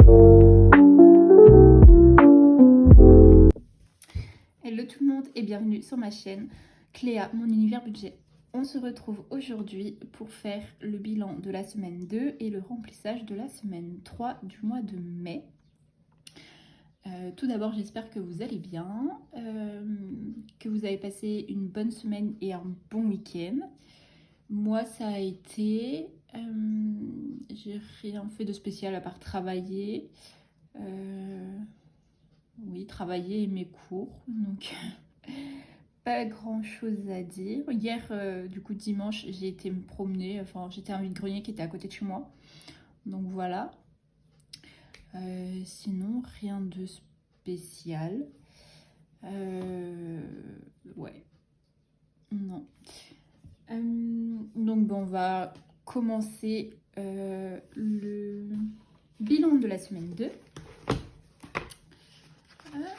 Hello tout le monde et bienvenue sur ma chaîne Cléa, mon univers budget. On se retrouve aujourd'hui pour faire le bilan de la semaine 2 et le remplissage de la semaine 3 du mois de mai. Tout d'abord, j'espère que vous allez bien, que vous avez passé une bonne semaine et un bon week-end. Moi, ça a été... j'ai rien fait de spécial à part travailler. Oui, travailler et mes cours, donc pas grand chose à dire. Hier, du coup dimanche, j'ai été me promener, enfin j'étais à un vide-grenier qui était à côté de chez moi, donc voilà. Sinon, rien de spécial. Ouais, non. Donc bon, on va commencer le bilan de la semaine 2. Alors,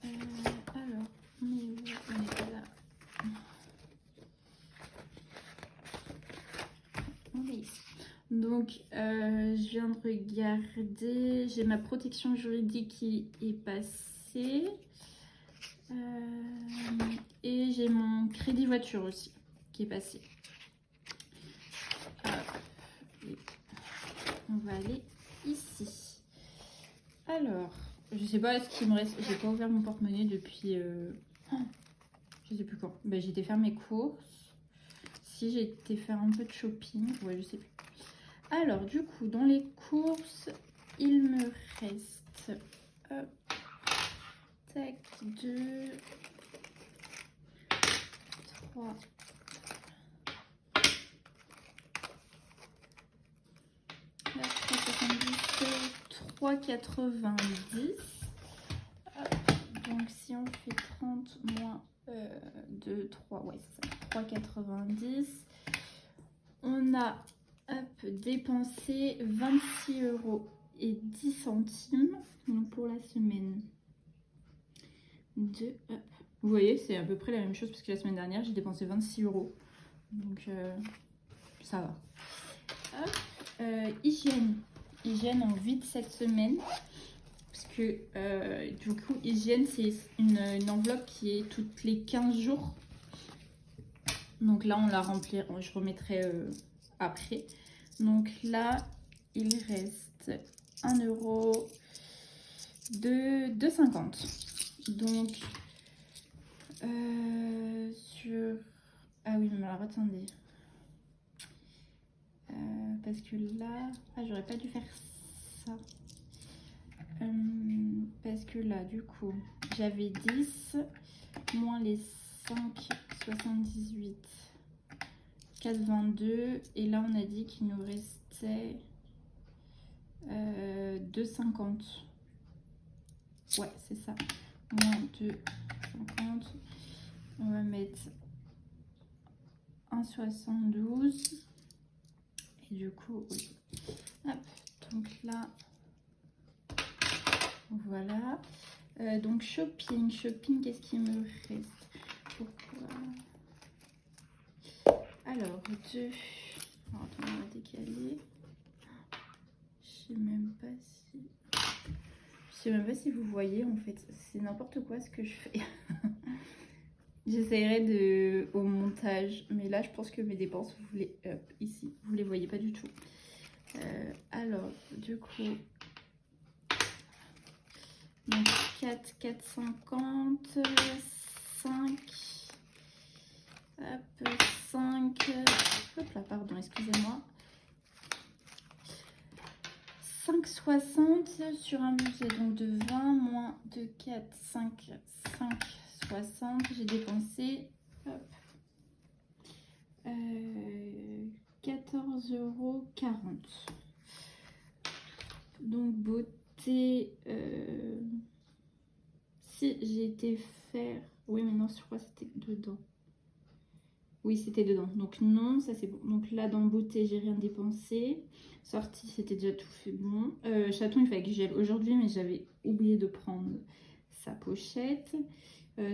on est pas là. On est ici. Donc, je viens de regarder. J'ai ma protection juridique qui est passée. Et j'ai mon crédit voiture aussi qui est passé. On va aller ici. Alors, je sais pas ce qu'il me reste. J'ai pas ouvert mon porte-monnaie depuis... je sais plus quand. Ben, j'ai été faire mes courses. Si j'ai été faire un peu de shopping. Ouais, je sais plus. Alors, du coup, dans les courses, il me reste... Hop, tac, 2, 3... 3,90. Donc si on fait 30 moins 2, 3, ouais c'est ça, 3,90. On a dépensé 26,10 €. Donc pour la semaine 2. Vous voyez, c'est à peu près la même chose parce que la semaine dernière j'ai dépensé 26 €. Donc ça va. Hygiène en vide cette semaine. Parce que du coup, hygiène, c'est une enveloppe qui est toutes les 15 jours. Donc là, on la remplit, je remettrai après. Donc là, il reste 1 € de 2,50. Donc, sur... Ah oui, mais alors attendez. Parce que là... Ah, j'aurais pas dû faire ça. Parce que là, du coup, j'avais 10 moins les 5,78, 4,22. Et là, on a dit qu'il nous restait 2,50. Ouais, c'est ça. Moins 2,50. On va mettre 1,72. Et du coup, oui. Hop, donc là... Voilà. Donc shopping, qu'est-ce qu'il me reste? Pourquoi? Alors, attends, on va décaler. Je sais même pas si vous voyez, en fait. C'est n'importe quoi ce que je fais. J'essaierai au montage. Mais là, je pense que mes dépenses, ici, vous les voyez pas du tout. Alors, du coup... Donc 4,50, 5, hop, 5, hop là, pardon, excusez-moi. 5,60 sur un budget donc de 20 moins 2, 4, 5, 5,60. J'ai dépensé 14,40 €. Donc beauté... Si j'ai été faire... Oui, mais non, je crois que c'était dedans. Oui, c'était dedans. Donc non, ça c'est bon. Donc là, dans beauté, j'ai rien dépensé. Sortie, c'était déjà tout fait bon. Chaton, il fallait que j'y aille aujourd'hui, mais j'avais oublié de prendre sa pochette.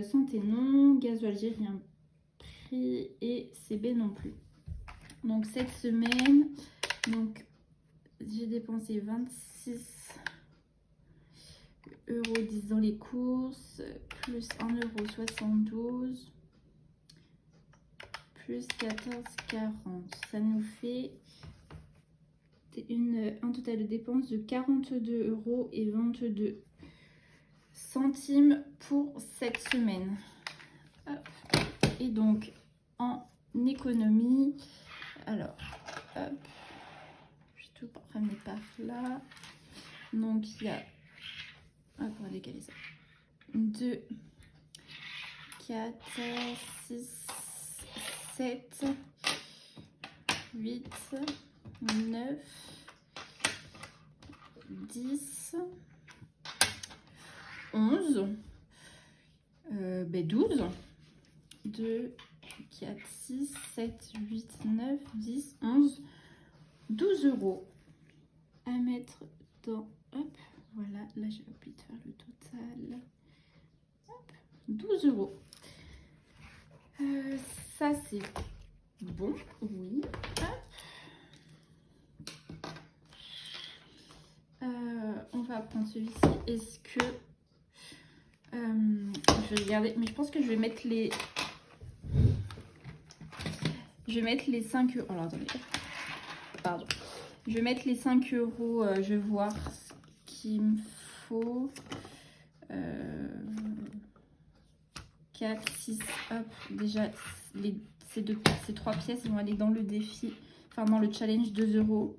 Santé, non. Gasoil, j'ai rien pris. Et CB non plus. Donc cette semaine, donc j'ai dépensé 26 € dans les courses, plus 1,72 € plus 14,40. Ça nous fait un total de dépenses de 42,22 € pour cette semaine. Hop. Et donc en économie, alors hop, je vais tout ramener par là. Donc il y a, hop, on va décaler ça, 2, 4, 6, 7, 8, 9, 10, 11, 12, 2, 4, 6, 7, 8, 9, 10, 11, 12 € à mettre dans, hop, voilà, là j'ai oublié de faire le total, hop, 12 €. Ça c'est bon, oui, hop. On va prendre celui-ci. Est-ce que je vais regarder, mais je pense que je vais mettre les 5 €. Alors attendez, pardon, je vais mettre les 5 €. Je vais voir ce qu'il me faut. 4, 6, hop, déjà ces 3 pièces ils vont aller dans le défi, enfin dans le challenge 2 €.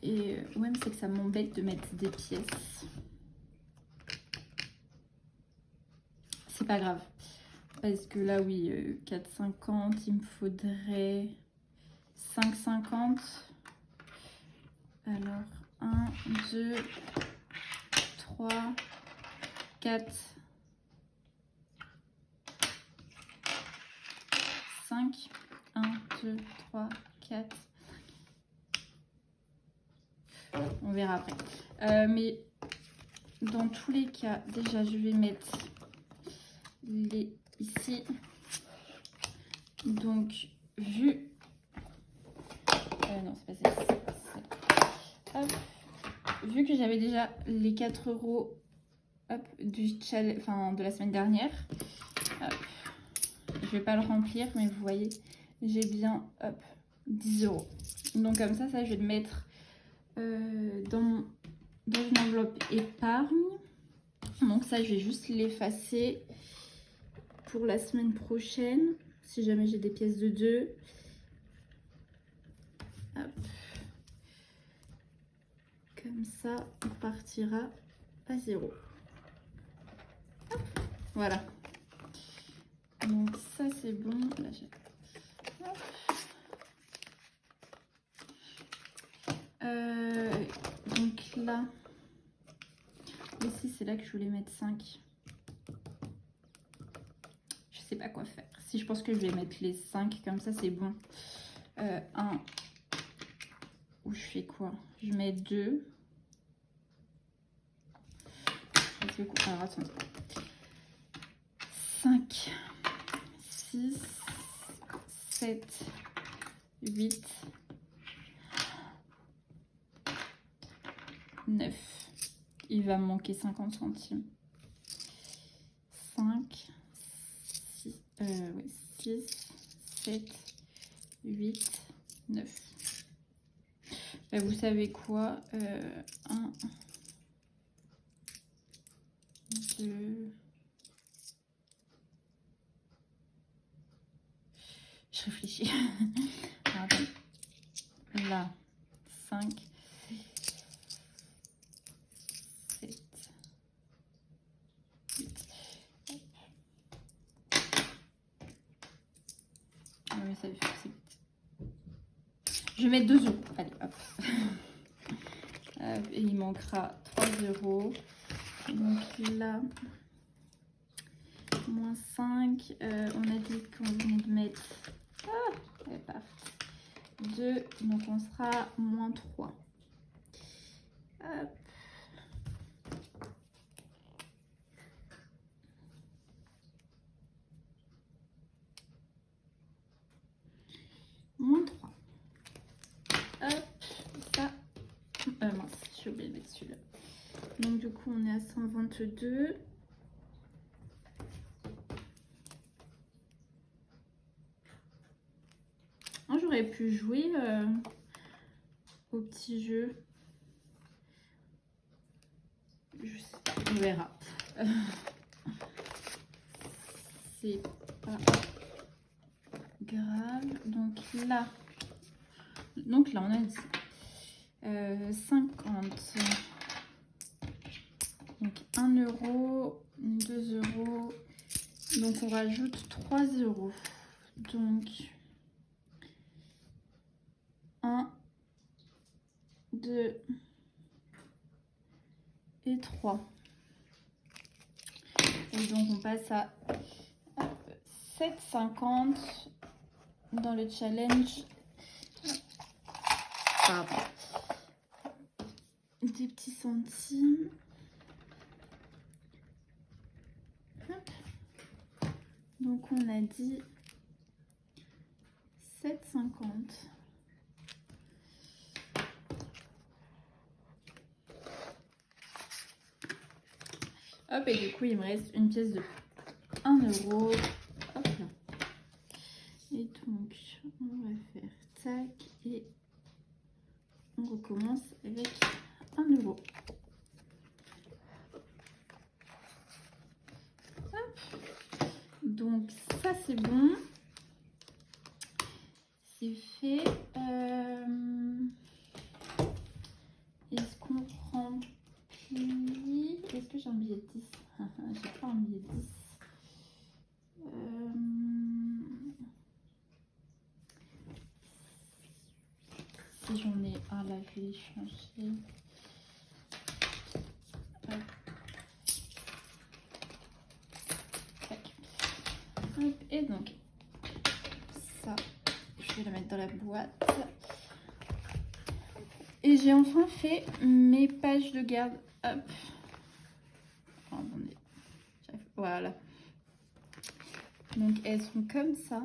Et ouais, mais c'est que ça m'embête de mettre des pièces. C'est pas grave. Parce que là, oui, 4,50, il me faudrait 5,50. Alors, 1, 2, 3, 4, 5. 1, 2, 3, 4. On verra après. Mais dans tous les cas, déjà, je vais mettre les ici. Donc, vu... non, c'est pas celle-ci. Hop. Vu que j'avais déjà les 4 € hop, du challenge, enfin, de la semaine dernière, hop, je vais pas le remplir, mais vous voyez, j'ai bien hop, 10 €. Donc comme ça, je vais le mettre dans une enveloppe épargne. Donc ça, je vais juste l'effacer pour la semaine prochaine, si jamais j'ai des pièces de 2. Hop. Comme ça, on partira à 0. Hop. Voilà. Donc ça, c'est bon. Là, donc là, ici, c'est là que je voulais mettre 5. Je sais pas quoi faire. Si je pense que je vais mettre les 5, comme ça, c'est bon. 1, où je fais quoi? Je mets 2. Alors, attendez. 5, 6, 7, 8, 9. Il va me manquer 50 centimes. 5, 6, 7, 8, 9. Vous savez quoi, 1, 2... Je réfléchis. Alors, là, 5, 7, 8. Ah, mais ça fait vite. Je vais mettre 2 €. Allez, hop. Et il manquera 3 €. Donc là, moins 5. On a dit qu'on venait de mettre 2. Donc on sera moins 3. Hop. Moins 3. Hop, ça Mince, j'ai oublié de mettre celui-là. Donc du coup on est à 122. Oh, j'aurais pu jouer au petit jeu. Je sais pas, on verra. C'est pas grave. Donc là on a dit 50. Donc 1 euro, 2 euros. Donc on rajoute 3 euros. Donc 1, 2 et 3. Et donc on passe à 7,50 dans le challenge. Pardon. Des petits centimes. Hop. Donc on a dit 7,50. Hop, et du coup il me reste une pièce de 1 euro. Hop là. Et donc on va faire tac et on recommence avec 1 euro. Hop. Donc ça c'est bon. C'est fait. Est-ce qu'on remplit? Est-ce que j'ai un billet de 10? J'ai pas un billet de 10. Si j'en ai un là, je vais les changer. Hop. Et donc ça, je vais la mettre dans la boîte. Et j'ai enfin fait mes pages de garde. Hop. Oh, attendez. Voilà. Donc elles sont comme ça.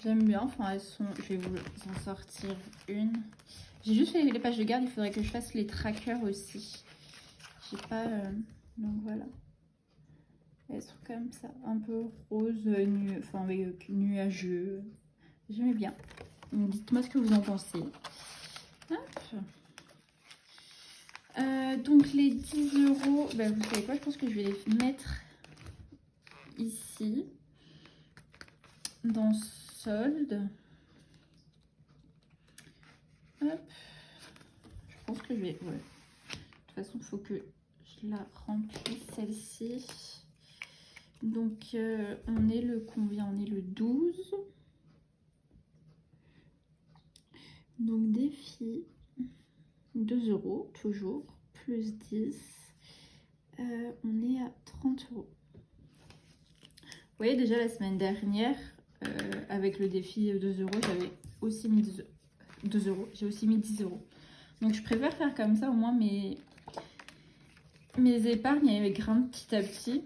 J'aime bien. Enfin elles sont. Je vais vous en sortir une. J'ai juste fait les pages de garde. Il faudrait que je fasse les trackers aussi. J'ai pas. Donc voilà. Elles sont comme ça, un peu rose, enfin avec nuageux. J'aimais bien. Dites-moi ce que vous en pensez. Hop. Donc les 10 euros, ben, vous savez quoi, je pense que je vais les mettre ici, dans solde. Hop. Je pense que je vais... Ouais. De toute façon, il faut que je la remplisse, celle-ci. Donc, on est le combien? On est le 12. Donc, défi, 2 euros, toujours, plus 10. On est à 30 euros. Vous voyez, déjà la semaine dernière, avec le défi 2 euros, j'avais aussi mis 2 euros. J'ai aussi mis 10 euros. Donc, je préfère faire comme ça, au moins mes épargnes, elles grimpent petit à petit.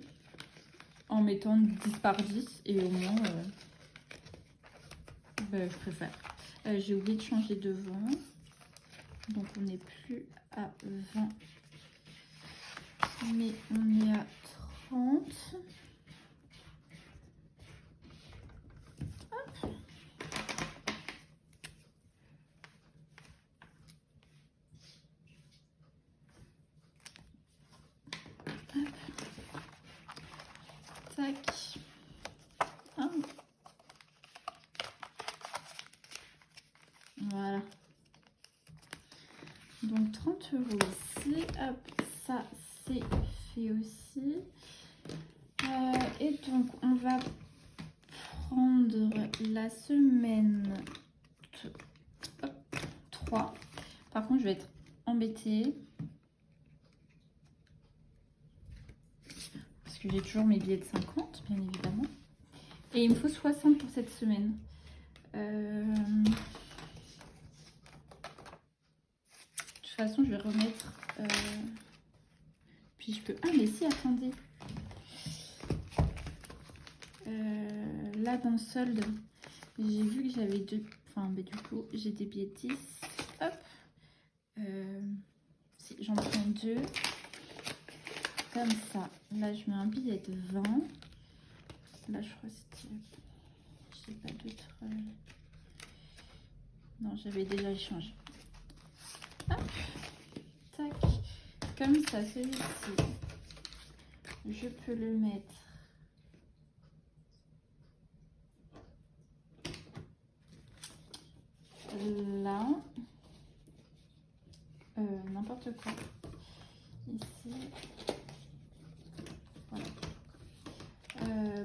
En mettant 10 par 10 et au moins ben, je préfère. J'ai oublié de changer de vent, donc on n'est plus à 20 mais on est à 30. Hop. Hop. Tac. Hop. Voilà. Donc 30 euros ici. Hop, ça c'est fait aussi. Et donc on va prendre la semaine 3. Par contre, je vais être embêtée. Parce que j'ai toujours mes billets de 50, bien évidemment. Et il me faut 60 pour cette semaine. De toute façon, je vais remettre... Puis je peux... Ah, mais si, attendez. Là, dans le solde, j'ai vu que j'avais Enfin, mais du coup, j'ai des billets de 10. Hop. Si, j'en prends 2. Comme ça. Là, je mets un billet de 20. Là, je crois que c'était... Je sais pas d'autres... Non, j'avais déjà échangé. Hop. Tac. Comme ça, celui-ci, je peux le mettre là. N'importe quoi. Ici. Voilà.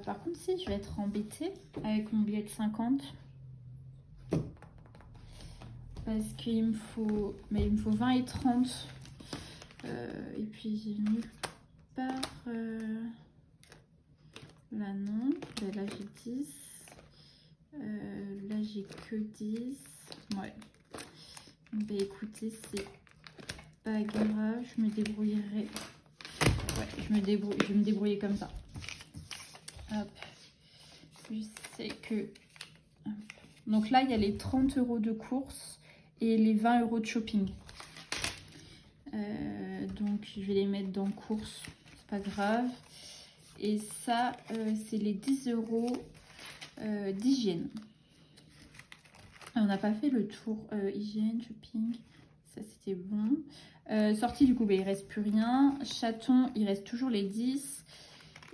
Par contre, si, je vais être embêtée avec mon billet de 50. Parce qu'il me faut... Mais il me faut 20 et 30. Et puis, j'ai nulle part... Là, non. Là, j'ai 10. Là, j'ai que 10. Ouais. Bah écoutez, c'est pas grave, je me débrouillerai. Ouais, je vais me débrouiller comme ça. Hop. Je sais que... Hop. Donc là, il y a les 30 € de course et les 20 € de shopping. Donc je vais les mettre dans course, c'est pas grave. Et ça, c'est les 10 € d'hygiène. On n'a pas fait le tour hygiène, shopping, ça c'était bon. Sortie du coup, bah, il reste plus rien. Chaton, il reste toujours les 10.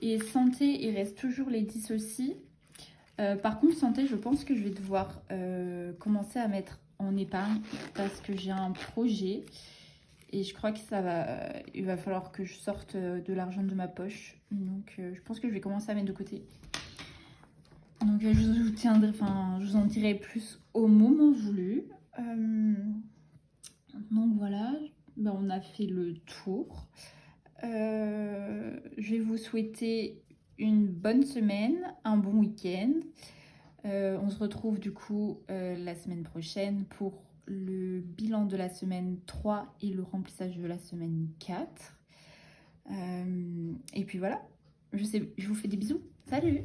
Et santé, il reste toujours les 10 aussi. Par contre, santé, je pense que je vais devoir commencer à mettre en épargne parce que j'ai un projet. Et je crois que il va falloir que je sorte de l'argent de ma poche. Donc je pense que je vais commencer à mettre de côté. Donc je vous en dirai plus au moment voulu. Donc voilà, ben, on a fait le tour. Je vais vous souhaiter une bonne semaine, un bon week-end. On se retrouve du coup la semaine prochaine pour le bilan de la semaine 3 et le remplissage de la semaine 4. Et puis voilà, je vous fais des bisous. Salut!